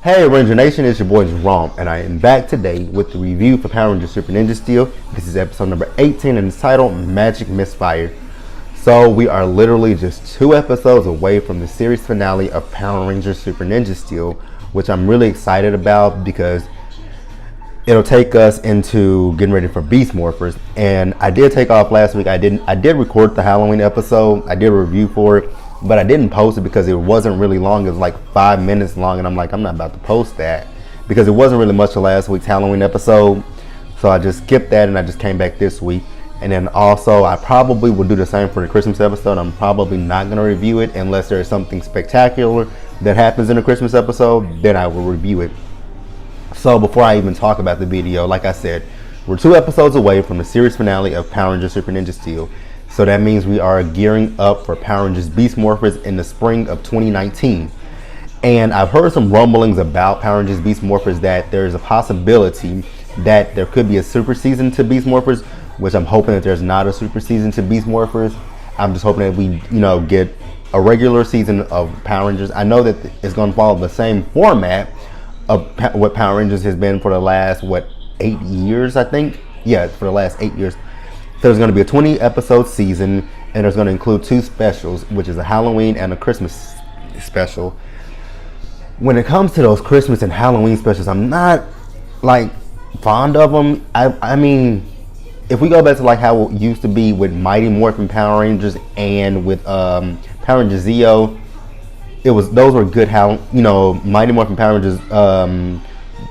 Hey Ranger Nation, it's your boy Jerome, and I am back today with the review for Power Rangers Super Ninja Steel. This is episode number 18 and it's titled Magic Misfire. So we are literally just 2 episodes away from the series finale of Power Rangers Super Ninja Steel, which I'm really excited about because it'll take us into getting ready for Beast Morphers. And I did take off last week. I did record the Halloween episode. I did a review for it, but I didn't post it because it wasn't really long. It was like 5 minutes long, and I'm like, I'm not about to post that because it wasn't really much of last week's Halloween episode. So I just skipped that and I just came back this week. And then also I probably will do the same for the Christmas episode. I'm probably not going to review it unless there's something spectacular that happens in the Christmas episode, then I will review it. So before I even talk about the video, like I said, we're 2 episodes away from the series finale of Power Rangers Super Ninja Steel. So that means we are gearing up for Power Rangers Beast Morphers in the spring of 2019. And I've heard some rumblings about Power Rangers Beast Morphers that there's a possibility that there could be a super season to Beast Morphers, which I'm hoping that there's not a super season to Beast Morphers. I'm just hoping that we, get a regular season of Power Rangers. I know that it's going to follow the same format of what Power Rangers has been for the last, 8 years, I think? Yeah, for the last 8 years. So there's going to be a 20 episode season, and there's going to include 2 specials, which is a Halloween and a Christmas special. When it comes to those Christmas and Halloween specials, I'm not fond of them. I mean, if we go back to how it used to be with Mighty Morphin Power Rangers and with Power Rangers Zeo, those were good. Mighty Morphin Power Rangers,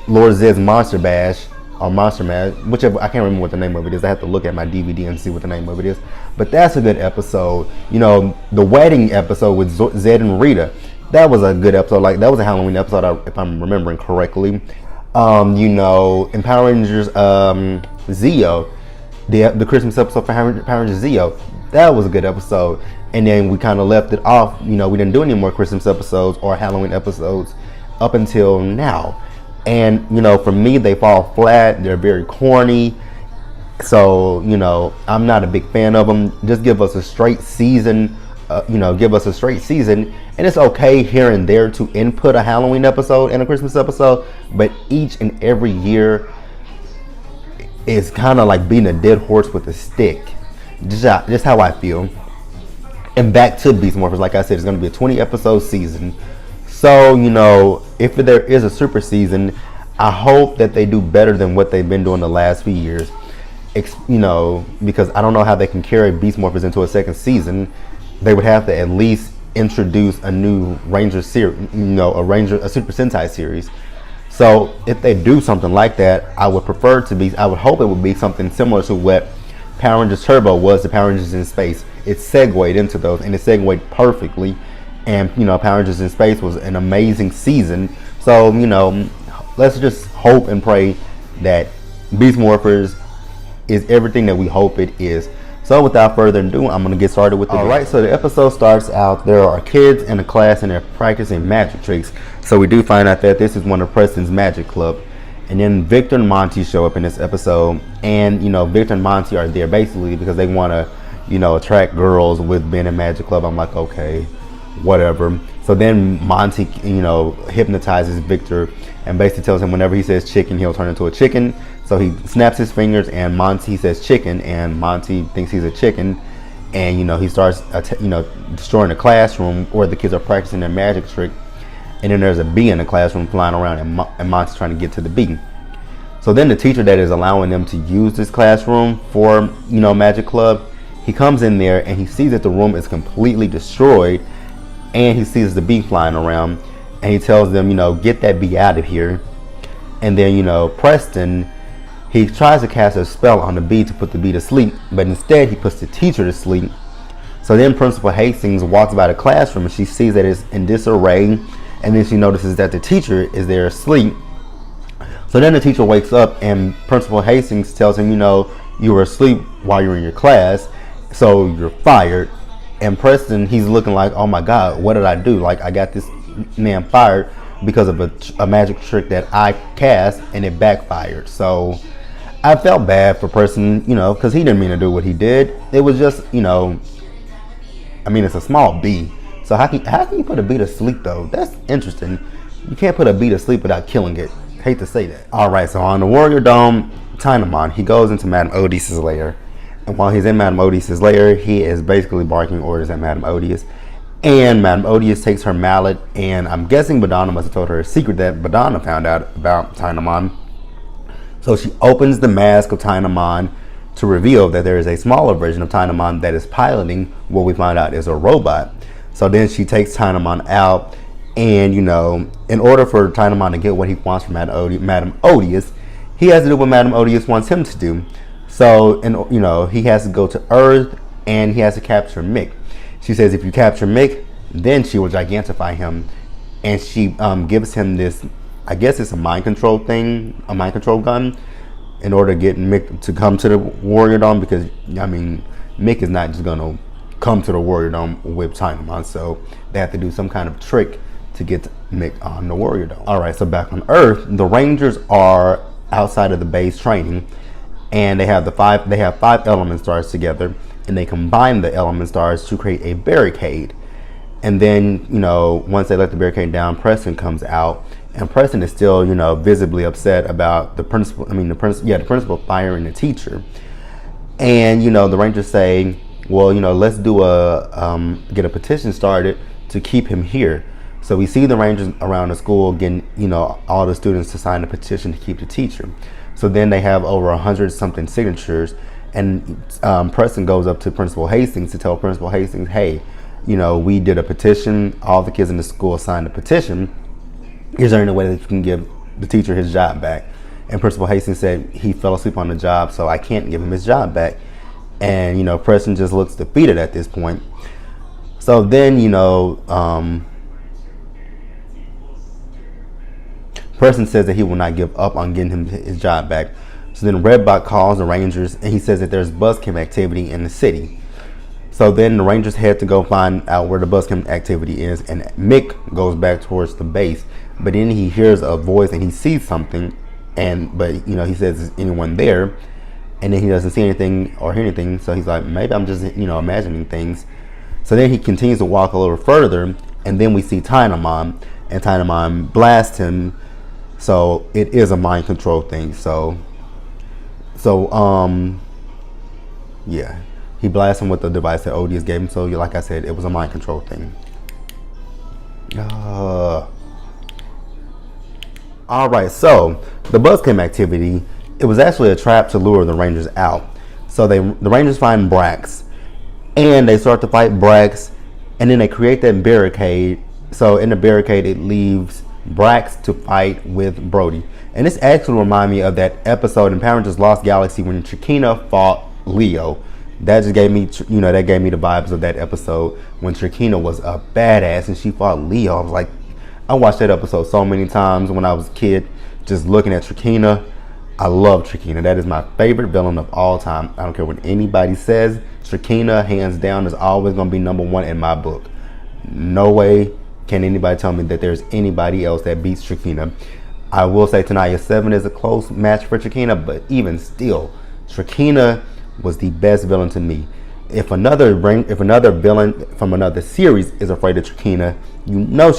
Lord Zed's Monster Bash or Monster Mash, whichever, I can't remember what the name of it is. I have to look at my DVD and see what the name of it is. But that's a good episode. The wedding episode with Zed and Rita, that was a good episode. That was a Halloween episode, if I'm remembering correctly. In Power Rangers Zeo, the Christmas episode for Power Rangers Zeo, that was a good episode. And then we kind of left it off. We didn't do any more Christmas episodes or Halloween episodes up until now. And for me, they fall flat. They're very corny. So I'm not a big fan of them. Just give us a straight season. And it's okay here and there to input a Halloween episode and a Christmas episode, but each and every year is kind of like beating a dead horse with a stick. Just how I feel. And back to Beast Morphers, like I said, it's going to be a 20 episode season. So, if there is a super season, I hope that they do better than what they've been doing the last few years. Because I don't know how they can carry Beast Morphers into a second season. They would have to at least introduce a new Ranger series, a Super Sentai series. So if they do something like that, I would hope it would be something similar to what Power Rangers Turbo was to Power Rangers in Space. It segued into those, and it segued perfectly. And Power Rangers in Space was an amazing season. So let's just hope and pray that Beast Morphers is everything that we hope it is. So without further ado, I'm going to get started with the video. Alright, so the episode starts out, there are kids in a class and they're practicing magic tricks. So we do find out that this is one of Preston's magic club. And then Victor and Monty show up in this episode. And Victor and Monty are there basically because they want to attract girls with being in magic club. I'm like, okay, whatever. So then Monty hypnotizes Victor and basically tells him whenever he says chicken, he'll turn into a chicken. So he snaps his fingers and Monty says chicken, and Monty thinks he's a chicken, and he starts destroying the classroom where the kids are practicing their magic trick. And then there's a bee in the classroom flying around, and Monty's trying to get to the bee. So then the teacher that is allowing them to use this classroom for magic club, he comes in there and he sees that the room is completely destroyed, and he sees the bee flying around, and he tells them, get that bee out of here. And then Preston, he tries to cast a spell on the bee to put the bee to sleep, but instead he puts the teacher to sleep. So then Principal Hastings walks by the classroom and she sees that it's in disarray, and then she notices that the teacher is there asleep. So then the teacher wakes up and Principal Hastings tells him, you were asleep while you were in your class, so you're fired. And Preston, he's looking like, oh my God, what did I do? I got this man fired because of a magic trick that I cast and it backfired. So I felt bad for Preston, because he didn't mean to do what he did. It was just, it's a small bee. So how can you put a bee to sleep though? That's interesting. You can't put a bee to sleep without killing it. Hate to say that. Alright, so on the Warrior Dome, Tynamon, he goes into Madame Odious' lair. And while he's in Madame Odious' lair, he is basically barking orders at Madame Odious. And Madame Odious takes her mallet, and I'm guessing Badana must have told her a secret that Badana found out about Tynamon. So she opens the mask of Tynamon to reveal that there is a smaller version of Tynamon that is piloting what we find out is a robot. So then she takes Tynamon out, and in order for Tynamon to get what he wants from Madame Odious, he has to do what Madame Odious wants him to do. So, he has to go to Earth, and he has to capture Mick. She says if you capture Mick, then she will gigantify him. And she gives him this, I guess it's a mind control thing, a mind control gun, in order to get Mick to come to the Warrior Dome, because, Mick is not just going to come to the Warrior Dome with Tynamon. So they have to do some kind of trick to get Mick on the Warrior Dome. Alright, so back on Earth, the Rangers are outside of the base training. And they have five element stars together, and they combine the element stars to create a barricade. And then, once they let the barricade down, Preston comes out, and Preston is still, visibly upset about the principal firing the teacher. And, the Rangers say, well, let's do get a petition started to keep him here. So we see the Rangers around the school getting, all the students to sign a petition to keep the teacher. So then they have over 100-something signatures, and Preston goes up to Principal Hastings to tell Principal Hastings, hey, we did a petition, all the kids in the school signed a petition. Is there any way that you can give the teacher his job back? And Principal Hastings said he fell asleep on the job, so I can't give him his job back. And, Preston just looks defeated at this point. So then, Preston says that he will not give up on getting him his job back. So then Redbot calls the Rangers, and he says that there's buzzcam activity in the city. So then the Rangers head to go find out where the buzzcam activity is, and Mick goes back towards the base. But then he hears a voice and he sees something, but he says, is anyone there? And then he doesn't see anything or hear anything, so he's like, maybe I'm just imagining things. So then he continues to walk a little further, and then we see Tynamon, and Tynamon blasts him. So it is a mind control thing. So yeah, he blasts him with the device that Odious gave him. So like I said, it was a mind control thing. All right, so the buzzcam activity, it was actually a trap to lure the Rangers out. So the Rangers find Brax, and they start to fight Brax, and then they create that barricade. So in the barricade, it leaves Brax to fight with Brody. And this actually reminds me of that episode in Power Rangers Lost Galaxy when Trakina fought Leo. That just gave me, that gave me the vibes of that episode when Trakina was a badass and she fought Leo. I was like, I watched that episode so many times when I was a kid, just looking at Trakina. I love Trakina. That is my favorite villain of all time. I don't care what anybody says. Trakina, hands down, is always going to be number one in my book. No way can anybody tell me that there's anybody else that beats Trakina. I will say Tenaya 7 is a close match for Trakina, but even still, Trakina was the best villain to me. If another villain from another series is afraid of Trakina,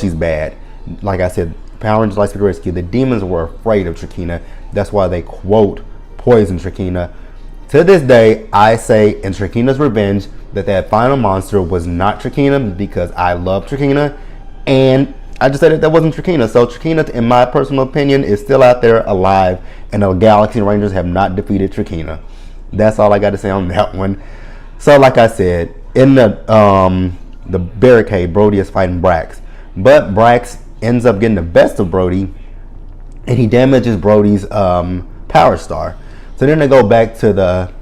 she's bad. Like I said, Power Rangers Lightspeed Rescue, the demons were afraid of Trakina. That's why they quote poison Trakina. To this day, I say in Trakina's Revenge that final monster was not Trakina, because I love Trakina. And I just said that wasn't Trakina. So Trakina, in my personal opinion, is still out there alive, and the Galaxy Rangers have not defeated Trakina. That's all I got to say on that one. So like I said, in the barricade, Brody is fighting Brax, but Brax ends up getting the best of Brody, and he damages Brody's power star. So then they go back to the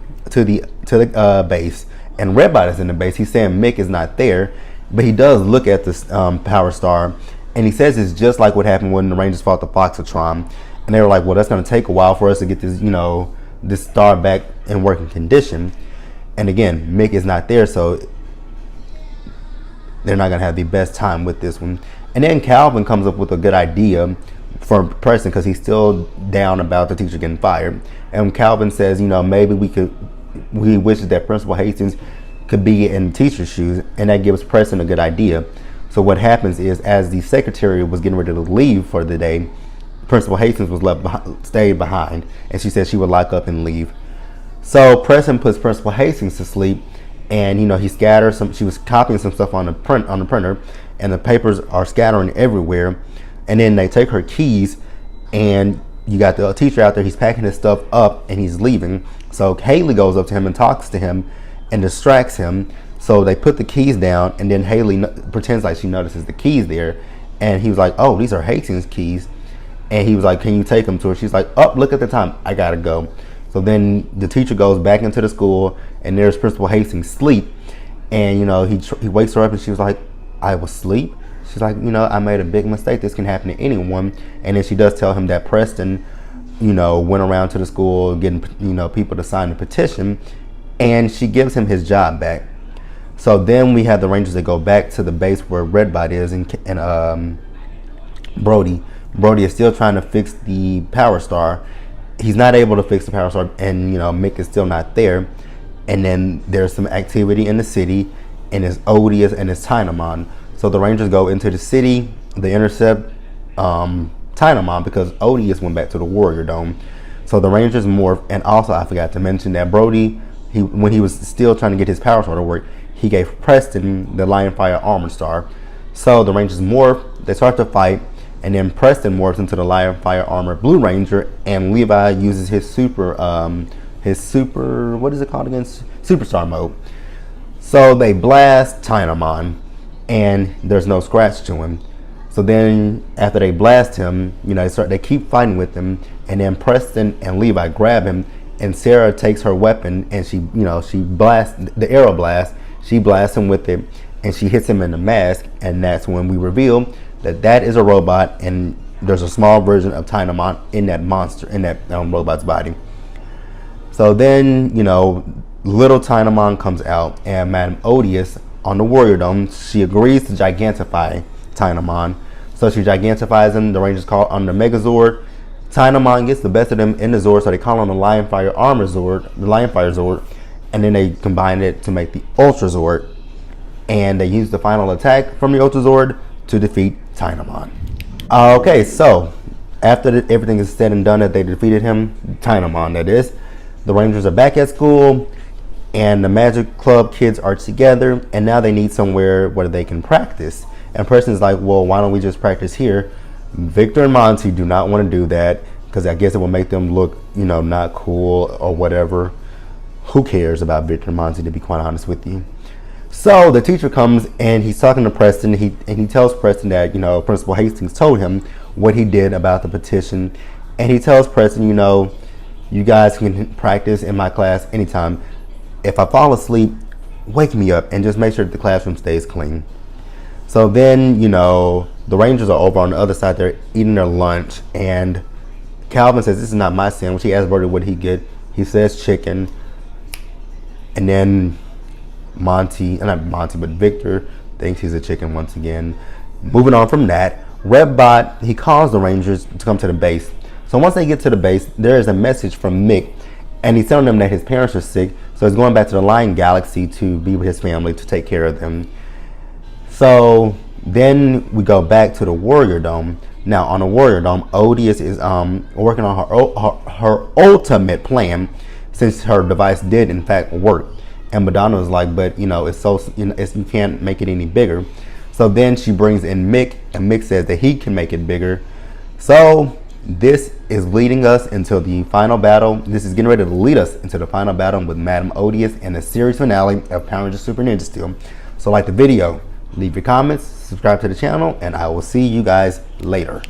base, and Redbot is in the base. He's saying Mick is not there, but he does look at this power star, and he says it's just like what happened when the Rangers fought the Foxatron. And they were like, well, that's going to take a while for us to get this, this star back in working condition. And again, Mick is not there, so they're not going to have the best time with this one. And then Calvin comes up with a good idea for Preston, because he's still down about the teacher getting fired. And Calvin says, maybe he wishes that Principal Hastings could be in the teacher's shoes, and that gives Preston a good idea. So what happens is, as the secretary was getting ready to leave for the day, Principal Hastings was stayed behind, and she said she would lock up and leave. So Preston puts Principal Hastings to sleep, and he scatters some. She was copying some stuff on the printer, and the papers are scattering everywhere. And then they take her keys, and you got the teacher out there. He's packing his stuff up and he's leaving. So Haley goes up to him and talks to him and distracts him. So they put the keys down, and then Haley pretends like she notices the keys there, and he was like, "Oh, these are Hastings' keys." And he was like, "Can you take them to her?" She's like, "Oh, look at the time. I gotta go." So then the teacher goes back into the school, and there's Principal Hastings asleep. And he wakes her up, and she was like, "I was asleep." She's like, "I made a big mistake. This can happen to anyone." And then she does tell him that Preston, went around to the school getting, people to sign the petition, and she gives him his job back. So then we have the Rangers that go back to the base where Redbot is, and Brody is still trying to fix the Power Star. He's not able to fix the Power Star, and Mick is still not there. And then there's some activity in the city, and it's Odious and it's Tynamon. So the Rangers go into the city. They intercept Tynamon because Odious went back to the Warrior Dome. So the Rangers morph, and also I forgot to mention that Brody, when he was still trying to get his Power Star to work, he gave Preston the Lionfire Armor Star. So the Rangers morph. They start to fight. And then Preston morphs into the Lionfire Armor Blue Ranger, and Levi uses his super, what is it called again? Superstar mode. So they blast Tynamon, and there's no scratch to him. So then after they blast him, they keep fighting with him, and then Preston and Levi grab him, and Sarah takes her weapon, and she blasts the arrow blast. She blasts him with it, and she hits him in the mask, and that's when we reveal that is a robot, and there's a small version of Tynamon in that monster, in that robot's body. So then, little Tynamon comes out, and Madame Odious on the Warrior Dome, she agrees to gigantify Tynamon. So she gigantifies him. The Rangers call on the Megazord. Tynamon gets the best of them in the Zord, so they call on the Lionfire Armor Zord, the Lionfire Zord, and then they combine it to make the Ultra Zord. And they use the final attack from the Ultra Zord to defeat Tynamon. Okay, so after everything is said and done that they defeated him, Tynamon that is, the Rangers are back at school, and the Magic Club kids are together, and now they need somewhere where they can practice. And Preston's like, "Well, why don't we just practice here?" Victor and Monty do not want to do that because I guess it will make them look, not cool or whatever. Who cares about Victor and Monty, to be quite honest with you? So the teacher comes, and he's talking to Preston. He tells Preston that Principal Hastings told him what he did about the petition, and he tells Preston, you guys can practice in my class anytime. If I fall asleep, wake me up, and just make sure that the classroom stays clean. So then the Rangers are over on the other side. They're eating their lunch, and Calvin says, "This is not my sandwich." He asks Brody what he get. He says chicken, and then Victor thinks he's a chicken once again. Moving on from that, Redbot, he calls the Rangers to come to the base. So once they get to the base, there is a message from Mick, and he's telling them that his parents are sick, so he's going back to the Lion Galaxy to be with his family, to take care of them. So then we go back to the Warrior Dome. Now on the Warrior Dome, Odious is working on her ultimate plan, since her device did in fact work. And Madonna was like, "But it's so you can't make it any bigger." So then she brings in Mick, and Mick says that he can make it bigger. So this is leading us into the final battle. This is getting ready to lead us into the final battle with Madame Odious and the series finale of Power Rangers Super Ninja Steel. So like the video, leave your comments, subscribe to the channel, and I will see you guys later.